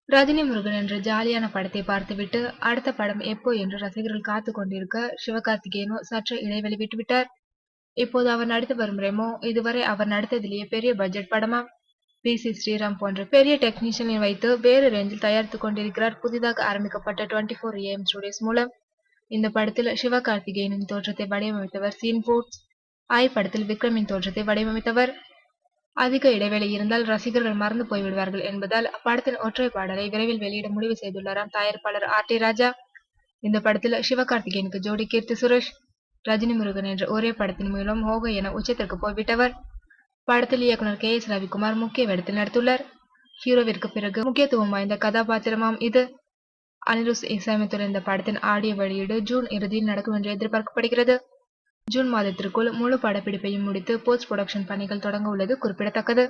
ரஜினி முருகன் என்ற ஜாலியான படத்தை பார்த்துவிட்டு அடுத்த படம் எப்போ என்று ரசிகர்கள் காத்து கொண்டிருக்க சிவகார்த்திகேயனோ சற்று இடைவெளி விட்டுவிட்டார். இப்போது அவர் நடித்து வரும் ரெமோ இதுவரை அவர் நடித்ததிலேயே பெரிய பட்ஜெட் படமா. பி.சி. ஸ்ரீராம் போன்ற பெரிய டெக்னீஷியனை வைத்து வேறு ரேஞ்சில் தயாரித்துக் கொண்டிருக்கிறார் புதிதாக ஆரம்பிக்கப்பட்ட 24AM ஸ்டுடியோஸ் மூலம். இந்த படத்தில் சிவகார்த்திகேயனின் தோற்றத்தை வடிவமைத்தவர் சீன் ஃபுட்ஸ். ஐ படத்தில் விக்ரமின் தோற்றத்தை வடிவமைத்தவர். அதிக இடைவெளி இருந்தால் ரசிகர்கள் மறந்து போய்விடுவார்கள் என்பதால் படத்தின் ஒற்றை பாடலை விரைவில் வெளியிட முடிவு செய்துள்ளாராம் தயாரிப்பாளர் ஆர்.டி. ராஜா. இந்த படத்தில் சிவகார்த்திகேயனுக்கு ஜோடி கீர்த்தி சுரேஷ். ரஜினி முருகன் என்ற ஒரே படத்தின் மூலம் ஹோகோ என உச்சத்திற்கு போய்விட்டவர். படத்தில் இயக்குனர் கே.எஸ். ரவிக்குமார் முக்கிய வேடத்தில் நடித்துள்ளார். ஹீரோவிற்கு பிறகு முக்கியத்துவம் வாய்ந்த கதாபாத்திரமாம் இது. அனிருத் இசையமைத்துள்ள இந்த படத்தின் ஆடியோ வெளியீடு ஜூன் இறுதியில் நடக்கும் என்று எதிர்பார்க்கப்படுகிறது. ஜூன் மாதத்திற்குள் முழு படப்பிடிப்பையும் முடித்து போஸ்ட் புரொடக்ஷன் பணிகள் தொடங்க உள்ளது குறிப்பிடத்தக்கது.